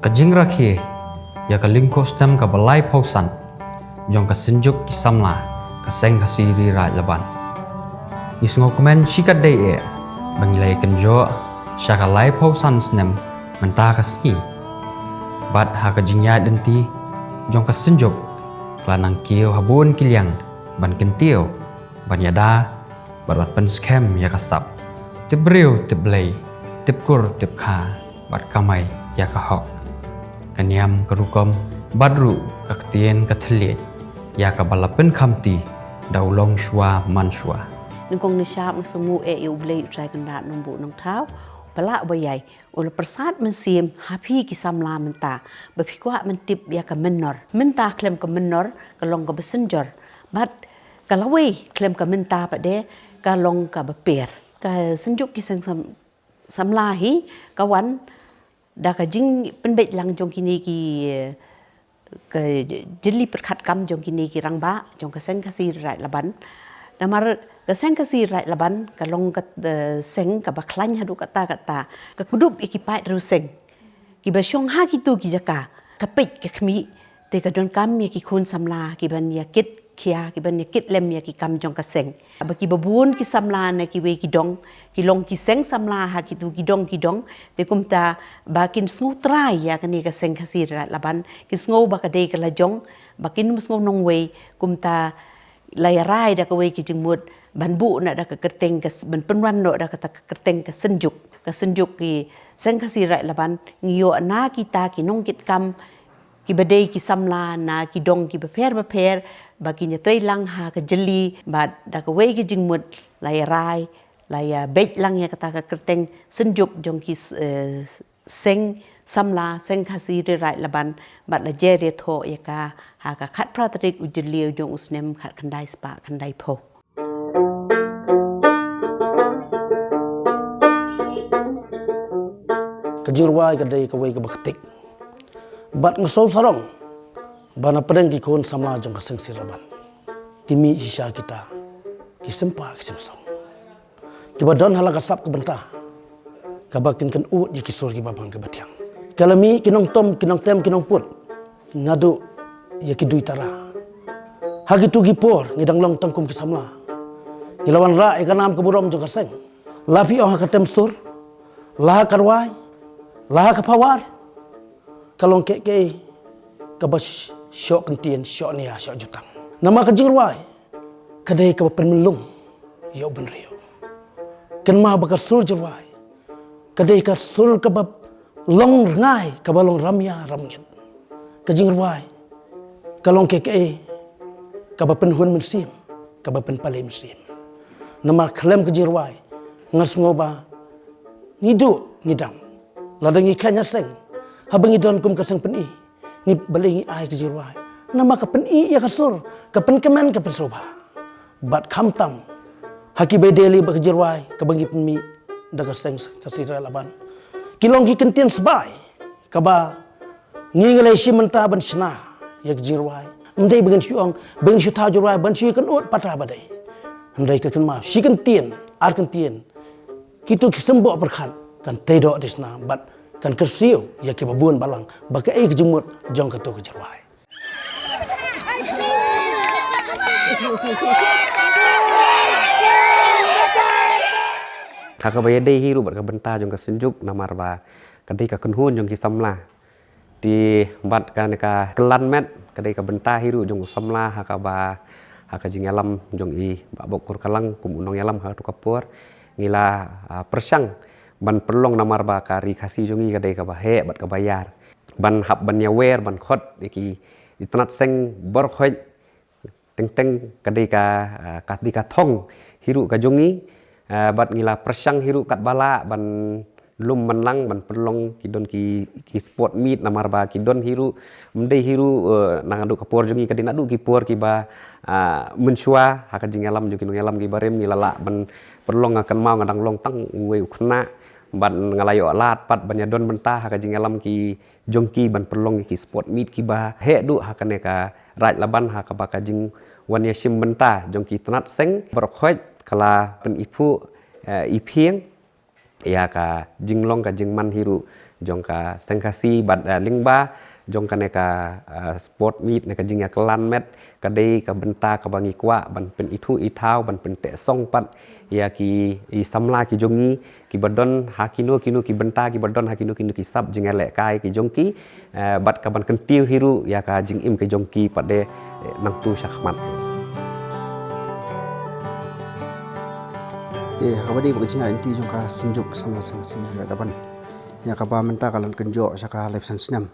Kajing rakhi ya ka lingkos tam ka balai pausan jong ka senjuk ki samla ka seng ka siri ra laban isngo komen shikat dei e bangilai kenjo syaka lai pausan snem menta ka ski bat ha ka jingya denti jong ka senjuk klanang kieu habun kilyang ban kentio ban yada bat pen scam ya kasap tibreu tiblei tipkur tipkha bat kamai ya ka hok kaniam kerukom badru kaktien kateliet ya kabalapen kamti daulong shua manshua nungkong ni syap ngesungu eu blei utrai kendat numbu nong tau balak bayai ul persat mensim hapi kisamla menta bapikwa mentip ya ka menor menta klem ka menor kalong ka besenjor bat kalawe klem ka menta pade kalong ka beper ka senjuk kisang samlahi kawan dah kajing penbet lang jong kini ki ke jeli perkat kam jong kini ki rangba jong keseng kasih rai laban namar keseng kasih rai laban kalong kat seng ka baklan hadu kata ka kudup ikipai ruseng ki basyong ha kitu ki jaka kapit ke khmi te ka don kam ya ki khun samla ki ban ya kit kia ki ban ya kit lem ya ki kam jong kaseng baki babun ki samla na ki we ki dong ki long ki seng samla ha ki tu ki dong te kumta bakin sngu trai ya kani ka seng kasir laban ki sngu ba ka de ka la jong bakin sngu nong we kumta layarai da ka we ki jingmut ban bu na da ka kerteng ka ban penwan no da ka kerteng ka senjuk ki seng kasir laban ngiyo na kita ki nong kit kam ki badai ki samla na ki dong ki beper bagi nyatrai lang ha ka jeli bad da ka wei ki jingmut lai rai lai bej lang ya kata ka kerteng senjuk jong ki seng samla seng khasi rai laban bad la jere tho ya ka ha ka khat pratrik ujeli jong usnem khat khandai spa khandai pho kajirwai ka dei ka wei ka baktik bat ngesol sarong bana pedeng ki kon samla jong kaseng siraban kimi sisa kita ki sempa ki semsong ki badon hala kasap ke benta ka bakin kan ut ki sur ki babang ke batiang kalami kinong tom kinong tem kinong put ngadu ya ki duitara hagi tu gi por ngidang long tangkum ki samla ilawan ra e kanam ke burom jong kaseng lapi oh ka tem sur la karwai la ka pawar kalong ke kabas syok kentien syok nia syok jutang nama ka jingruai kadai ka penmelung yo benrio ken ma baka sur jingruai kadai ka sur ka long ngai ka balong ramya ramngit ka jingruai kalong ke ka penhun mensim ka pen pale mensim nama klem ka jingruai ngas ngoba nidu ngidam ladang ikanya seng habang idon kum kaseng peni ni balingi ai ke jirwai nama ka peni ya kasur ka pen kemen ka pensoba bat khamtam haki bedeli ba ke jirwai ka bangi pemi da kaseng kasira laban kilong ki kentien sebai ka ba ngingalai si menta ban sna ya ke jirwai mdai bengen syuang bengen syuta jirwai ban syu kan ut patah badai mdai ka kan ma si kentien ar kentien kitu kisembo perkhat kan tedo disna bat kan kersiu ya ke babun balang baka ke jemut jong ka to ke jarwai Kaka baya dei hiru bat ka benta jong ka senjuk namar ba kadai ka kenhun jong ki samla di bat kan ka kelan met kadai ka benta hiru jong samla ha ka ba ha ka jing alam jong i ba bokur kalang kum unong alam ha tu kapur ngila persang ban perlong namar ba kari kasi jongi kadai ka bahe bat ka bayar ban hab ban nyawer ban khot iki itnat seng bor khoj teng kadai ka thong hiru ka jongi bat ngila persang hiru kat bala ban lum manlang ban perlong kidon ki sport meet namar ba kidon hiru mdei hiru nang adu kapur jongi kadai nadu ki por ki ba mensua ha ka jing alam jongi ngalam ki barem ngila la ban perlong akan mau ngadang long tang ngwe khna ban ngalayo alat pat banyadon benta ha ka jingalam ki jongki ban perlong ki sport meet ki ba he du ha ka ne ka raj laban ha ka ba ka jing wan ya sim benta jongki tnat seng berkhoj kala pen ipu ipieng ya ka jinglong ka jingman hiru jong ka sengkasi bat lingba jong ka neka sport meet neka jingya kelan met kadai ka benta ka bangi kwa ban pen itu itau ban pen te song pat ya ki i samla ki jongi ki badon hakino kinu ki benta ki badon hakino kinu ki sab jinga le kai ki jongki bat ka ban kentiu hiru ya ka jing im ki jongki pade nang tu syahmat. Kabadi bekerja inti jongka senjuk sama sendiri dapan ya kaba menta kalan kenjo saka lepsan senam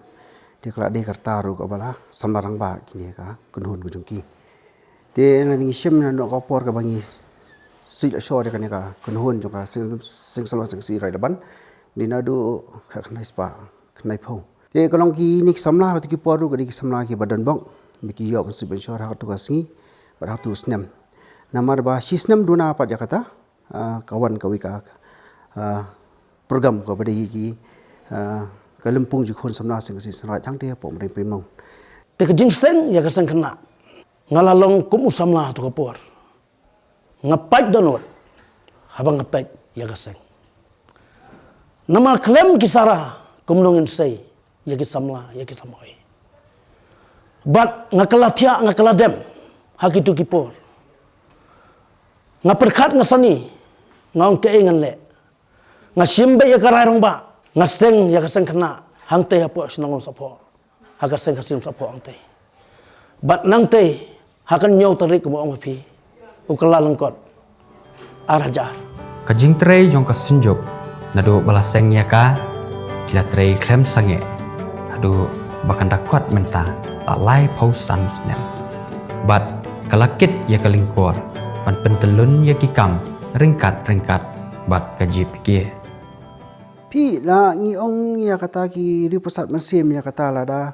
dia kala de kartaru kabala sambarang ba kini ka kunhun kujungki de nani sim na no kopor ka bangi sila shore ka ne ka kunhun jongka sing salwa sing si rai dapan dinadu khnai spa khnai phau de kalong ki nik samla ki poru ka ki samla ki badan bong biki yob si ben shora tu ka singi bar tu senam namar ba sisnam duna apa jakata kawan kawika program ko bade ki kalempung ji khon samna sing si sanrai thang te pom ring primong te ka jing seng ya ka seng khna ngalalong kum usamla tu kapor ngapai donot habang ngapai ya ka seng nama klem kisara kumlongin sei ya ki samla ya ki samoi bat ngakalatia ngakaladem hakitu kipor ngaperkat ngasani ngong keingan le ngasimbe ya kararong ba ngaseng ya kaseng kena hangte hapo senangon sapo hagaseng kasim sapo angte bat nangte hakan nyau tarik mo ang pi ukala lengkot arajar Kajing trei jong ka sinjuk nadu balaseng ya ka kila trei klem sange adu bakan dakwat menta tak lai pau san snem bat kalakit ya kalingkor pan pentelun ya kikam ringkat bat kaji pikir pi la ngi ong ya kata ki ripusat mesim ya kata la da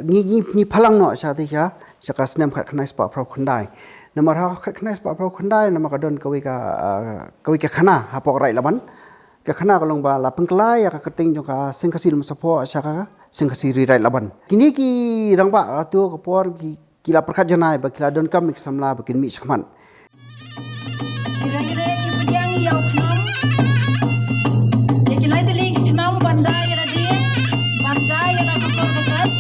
ngi phalang no sha te ya saka senam khat khnai spa pro khundai namar ha khat khnai spa pro khundai nama ka don kawi ka khana ha pok rai laban ka khana ka long ba la pengklai ya ka keting jo ka singkasi lum sapo saka singkasi ri rai laban kini ki rang ba tu ka por ki kila perkhat janai ba kila don kam mik samla ba kin mi shman kira-kira ki pejang yau knom yekin ai teli ki knom bandai ra dia bandai ra ko ko kat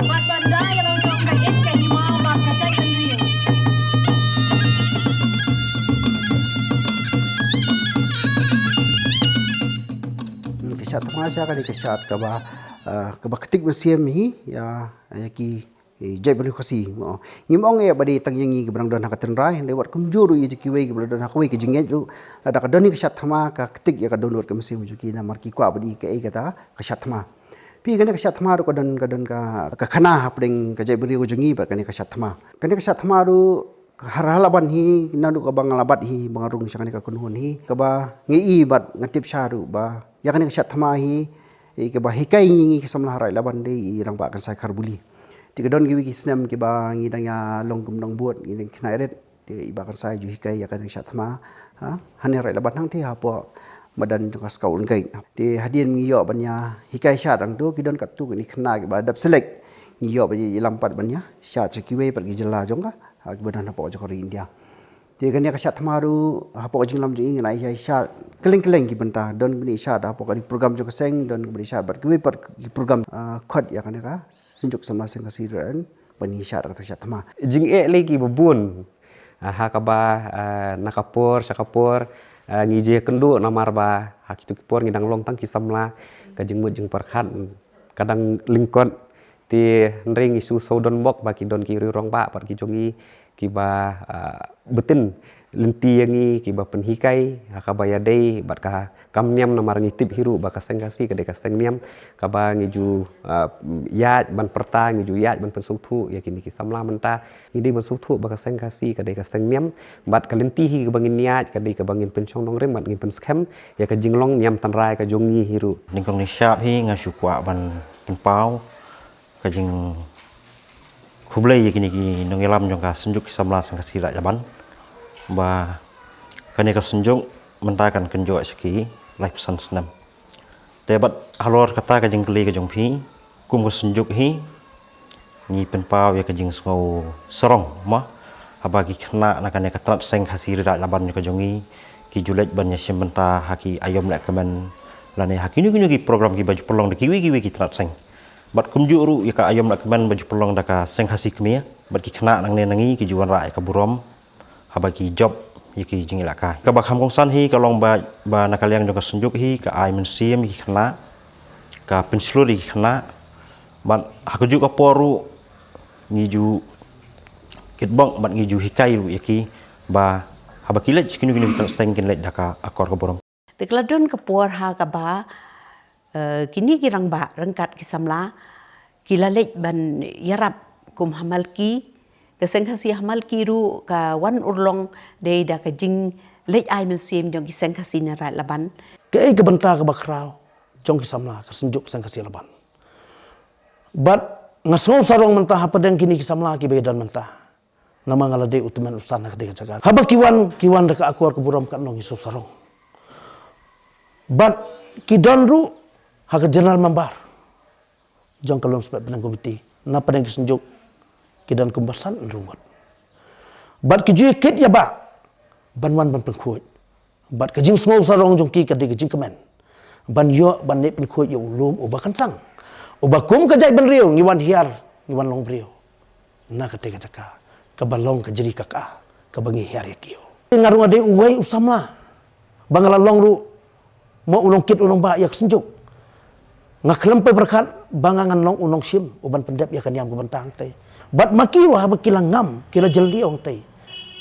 bat bandai ra ko ka ek ka ni mau ba ka chai kan rio kesat masa ka di kesat ka ba ketik mesim hi ya ki jai bani khasi ngimong e badi tang yangi ke brang don hakaten rai lewat kunjuru ye ki wei ke don hakwe ke jingej ru ada ka doni ke sat thama ka ketik ya ka donor ke mesim juki na marki kwa badi ke e kata ke sat thama pi kene ke sat thama ru ka don ka khana hapding ka jai bani ko jungi ba kene ke sat thama ru harhalaban hi nadu ka bangalabat hi bangarung sakane ka kunhun hi ka ba ngi bat ngatip syaru ba ya kene ke sat thama hi ke ba hikai ngi ke samla rai laban de rang ba kan sai kharbuli tiga don giwi kisnam ki ba ngi danga longkum dong buat ngi knairet ti ibakan sai ju hikai ya kan syatma ha hane rai laban hang ti ha po badan jong skaul ngai ti hadien ngi yo banya hikai syat ang tu ki don kat tu ni khna ki ba dap selek ngi yo ba lampat banya syat kiwe per gi jela jong ka ha ki badan po jokori india ti kan ya syatma ru ha po jing lam jing ngai ya syat keleng-keleng ki benta don bini syat ha po ka program jok seng don bini syat bar kiwe per program khot ya kan ka sinjuk sama sing kasiran bani syat kata syat ma jing e lagi bebun ha kaba nakapor sakapor ngije kendu namar ba hakitu kipor ngidang long tang kisamla ka jing mut jing perkhat kadang lingkot ti nring isu sodon bok ba ki don ki rong ba par ki jongi ki ba betin lenti yangi ki ba penhikai hakabaya dei bat ka kamniam namar ngitip hiru ba ka sengkasi ka de ka sengniam ka ba ngiju yat ban perta ngiju yat ban pensuthu ya kini ki samla menta ngidi ban suthu ba ka sengkasi ka de ka sengniam bat ka lenti hi ka bangin yat ka de ka bangin penchong dong rem bat ngin pen scam ya ka jinglong niam tanrai ka jongi hiru ningkong ni syap hi ngasukwa ban penpau ka jing khublei ya kini ki nongelam jong ka senjuk samla sengkasi ra jaban ba kani ka senjuk mentakan kenjo seki life san senam debat halor kata ka jing kli ka jong phi kum ka senjuk hi ni penpau ya ka jing ngau serong ma abagi khna na kani ka trat seng hasir ra laban ka jongi ki julet ban ya simenta haki ayom lek kemen lane hakinu ki program ki baju pelong de kiwi ki trat seng bat kumju ru ya ka ayom nak keman baju pelong da ka seng hasi kemia bat ki khana nang ne nangi ki juan ra ka burom haba ki job ki jingi la ka bak ham kong san hi ka long ba nakaliang jong ka senjuk hi ka ai men sim ki khana ka pensilu di khana ban hakuju ka poru ngiju kitbong ban ngiju hikai ru yaki ba haba kilet kinu trat seng kin let da ka akor ka burom Tekladon kepor ha kaba kini kirang ba rengkat kisamla kilalek ban yarap kum hamalki keseng hasi hamalki ru ka wan urlong de da ka jing lek ai men sim jong kiseng hasi na rai laban Ke benta ke bakrau jong kisamla ke senjuk sang kasi laban. But ngasol sarong mentah apa deng kini kisamla ki bedan mentah. Nama ngalade utuman ustana ke jaga. Haba kiwan deka akuar ke buram kat nong isop sarong. But kidon ru hak general membar. Jong kalom sebab benang komiti. Napa deng kisenjuk kidan kumbasan rungot. But kijui kit ya ba. Banwan ban pengkuit. But kajing small sarong jong ki kadi kajing kemen. Ban yo ban ne pengkuit yo ulum uba kentang. Uba kum kajai ban riu ngiwan hiar ngiwan long riu. Na kate kajaka kabalong kajeri kakak kabangi hiar ya kio. Ngarung ade uwai usamla. Bangalalong ru mau ulong kit ulong ba yak senjuk. Ngaklem pe berkat bangangan long ulong sim uban pendep ya kan yam kubentang tei. Bat maki wah bakilang ngam kila jeldi ong tei.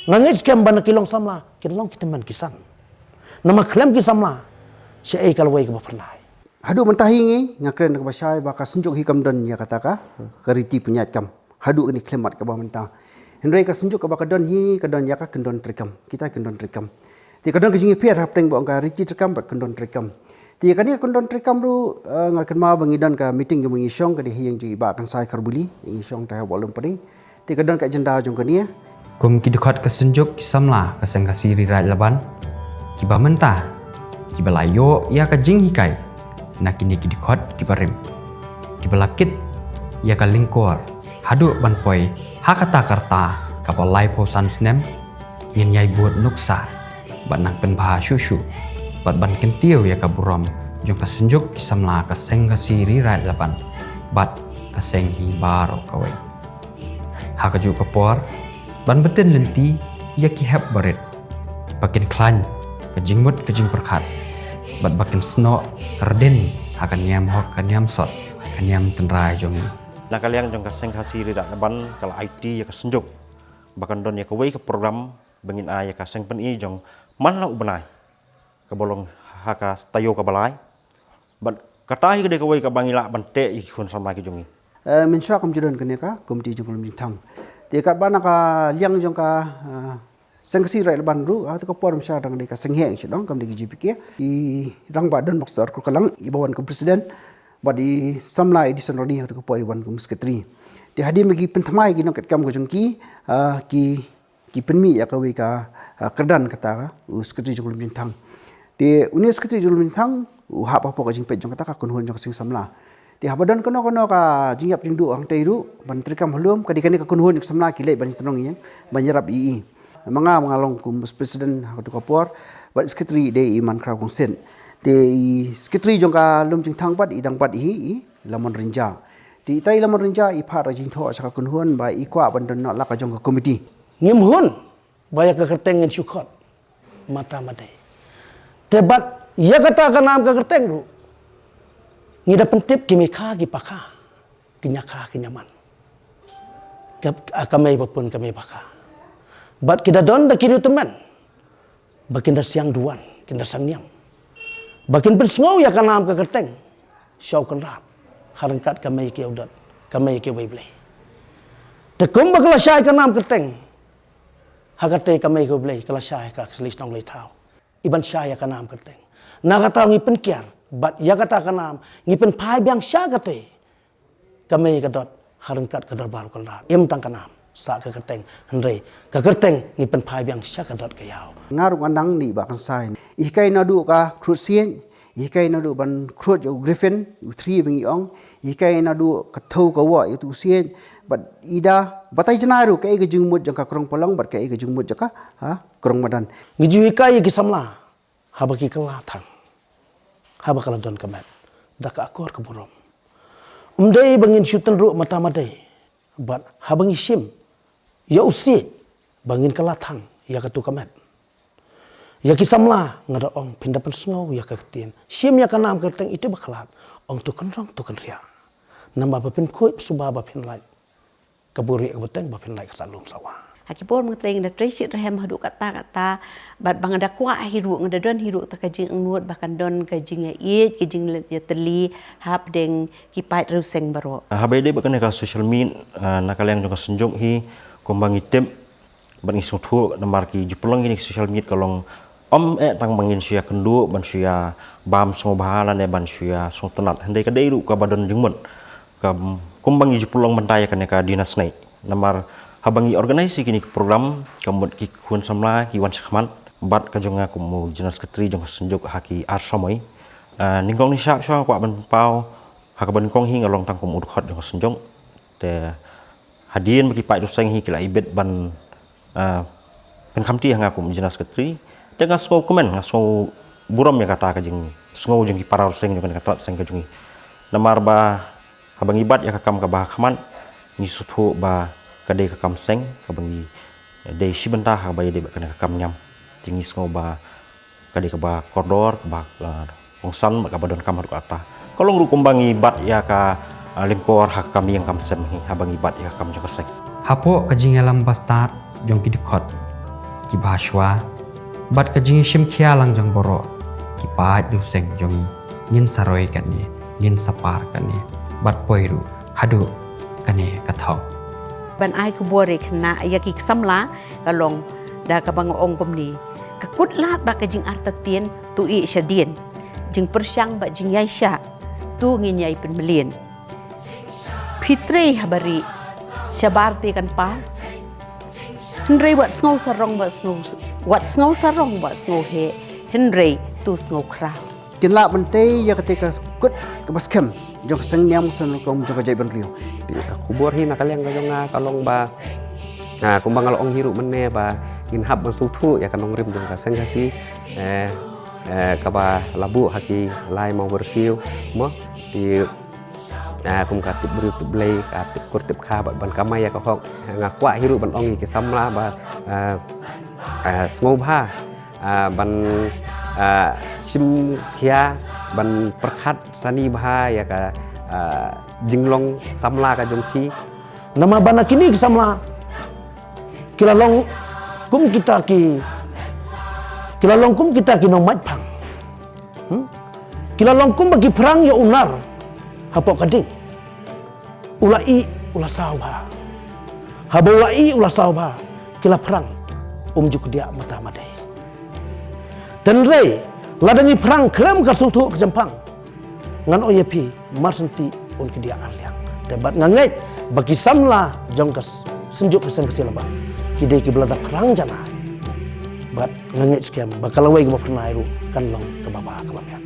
Ngangit skam ban kilong samla kilong kiteman kisan. Nama klem kisamla sei kalwai ke bapernai. Hadu mentahingi ngakren ke basai baka senjuk hikam don ya kataka keriti penyat kam. Hadu ni klemat ke ba mentah. Henry ka senjuk ke baka don hi ka don ya ka kendon trikam. Kita kendon trikam. Ti kadon kijingi piar hap teng bo angka riti trikam bat kendon trikam. Ti kania kendon trikam ru ngaken ma bangidan ka meeting ke mengisong ka di hiyang ji ba kan sai karbuli ngisong ta bolong peding. Ti kadon ka jenda jong kania. Kum kidukhat kesenjuk kisamla keseng kasiri rai laban kiba mentah kiba layo ya ka jing hikai na kini kidukhat kiba rem kiba lakit ya ka lingkor hadu ban poi hakata karta ka lai posan snem yen yai buat nuksa ban nang pen bha shushu bat ban kentiu ya ka burom jong kesenjuk kisamla keseng kasiri rai laban bat keseng hi baro kawai hakaju kapor ban beten lenti ya ki hep baret bakin klan kejing mut kejing perkat bat bakin sno rden akan yam hok kan yam sot kan yam tenrai jongi nakaliang jong ka seng hasi ri dak ban kala IT ya ka senjuk bakan don ya ka wei ke program bengin a ya ka seng pen i jong man la ubenai ka bolong haka tayo ka balai bat katai ke de ka wei ka bangila ban te i khon sama ki jongi Mensua kam judon kania ka komiti jong kolom jintang. Ti kat bana ka liang jong ka sengsi rai ban ru ha ka por msa dang de ka sengheng chidong kam de GPK i rang ba don boxer ko kalang i bawan ke presiden ba di samla edison rodi ha ka por i ban ke sekretari. Ti hadi magi penthamai gi nong kat kam ko jong ki penmi ya ka we ka kerdan kata ka sekretari jong kolom jintang. Ti uni sekretari jong kolom jintang ha pa po ka jing pe jong kata ka kun hon jong sing samla. Di habadan kono ka jingyap jingdu ang teiru ban trikam halum kadikani ka kunhun samla kilai ban tenong yang banjarap ii manga mangalong kum presiden hatu kapor bat sekretari de iman kraw konsen de sekretari jong ka lum jing thang bat idang bat hi lamon rinja di tai lamon rinja i phara jing tho sa kunhun ba i kwa ban don la ka jong ka komiti Ngim hun baya ke kerteng ngan syukot mata mate. Debat ya kata ka nam ka kerteng ru. Ngida pentip kimi kha gi pakha kinyakha kinyaman kamai bapun kamai pakha bat kita don da kiru teman bakin da siang duan kinda sang niam bakin persngau ya kanam ka kerteng syau kan rat harangkat kamai ki udat kamai ki waible tekum bakala syai kanam kerteng hagate kamai ki waible kala syai ka selis nong le thau iban syai ya kanam kerteng na kata ngi penkiar bat ya kata kanam ngipen pai biang sya kate kami kadot harengkat kadar baru kandat im tang kanam sa ka kerteng henre ka kerteng ngipen pai biang sya kadot kayau ngarung andang ni ba kan sai ikai na du ka cruisien ikai na du ban cruise yo griffin 3 bingi ong ikai na du ka thau ka wa itu sien bat ida batai janaru kai ga jungmut jang ka krong polong bat kai ga jungmut jaka ha krong madan ngiju ikai ki samla habaki kala thang haba kala don kamet dak akor ke burom umdei bangin syutan ru mata madai bat habang isim ya usit bangin kalatang ya katu kamet ya kisamla ngada ong pindapan snow ya kaktin sim ya kanam kerteng itu bakalat ong tukan rong tukan ria nama bapin kuip subah bapin lai kaburi kabuteng bapin lai kasalum sawah Hakipun mengetring da tracit rehem hadu kata bat bang ada kuat hiru ngada don hiru ta kajing ngut bahkan don kajing iet kajing ya teli hap deng kipat ruseng baro. Habede bakane ka social media nakaleng jong senjong hi kumbang item ban isung thu namar ki jupulong ini social media kalong tang bangin sia kendu ban sia bam song bahala ne ban sia song tenat hande ka deiru ka badon jengmon ka kumbang jupulong mentaya kane ka dinas nai namar habangi organisasi kini program kamut ki kun samla ki wan sakman bat ka jonga kumu jenas ketri jong senjuk haki arsamoi ningkong ni sak swa kwa ban pau hakaban kong hi ngalong tang kum udkhot jong senjong te hadien bagi pak doseng hi kila ibet ban pen khamti hanga kum jenas ketri te ngasko komen ngasko buram ya kata ka jing sngo jong ki parar seng jong ka tat seng ka jongi namar ba habangi bat ya kakam ka ba khaman ni suthu ba kadai kakam seng kabangi dei sibenta ha ba dei bakana kakam nyam tingi ngoba kadai kaba koridor ba ongsan ba kabadon kamar ku ata kolong ru kumbangi bat ya ka lingkor hak kami yang kam sem hi habangi bat ya kam jaka seng Hapo kajing alam bastat jong ki dikot ki bhashwa bat kajing shim khia lang jong boro ki paat du seng jong ngin saroi kan ni ngin sapar kan ni bat poiru hadu kane kathong Ban ai ku bore kena ya ki samla kalong da ka bang ong komni ka kutlat ba ka jing artatien tu i syadien jing persyang ba jing yaisha tu ngin yai pen melien Fitri habari syabarti kan pa Henry wat sngo sarong ba sngo wat sngo sarong ba sngo he Henry tu sngo kra Kinla bante ya ketika kut ke baskem jong seng niam sun kom jong jai ban rio kubur hi nakaleng ka jonga kalong ba kumbang along hiru menne ba in hab ban suthu ya kanong rim jong ka seng kasi ka ba labu haki lai mau bersiu mo di kum ka tip beri tip blai ka tip kur tip kha ban kamai ya ka hok ngakwa hiru ban ong ki samla ba smobha ban sim khia ban perkhat sani bha ya ka jinglong samla ka jongki nama bana kini samla kilalong kum kita ki nong matpang kilalong kum bagi perang ya unar hapok kading ulai ulah sawha habo ulai ulah sawha kila perang juk dia mata madai dan rei ladangi perang krem ka sutu ke Jepang ngan oyepi marsanti un ke dia arliang debat ngangait bagi samla jongkas senjuk kesen kesilaba kidai ki belada kerang jana bat ngangait skem bakalawai ke pernah iru kan long ke baba ke babian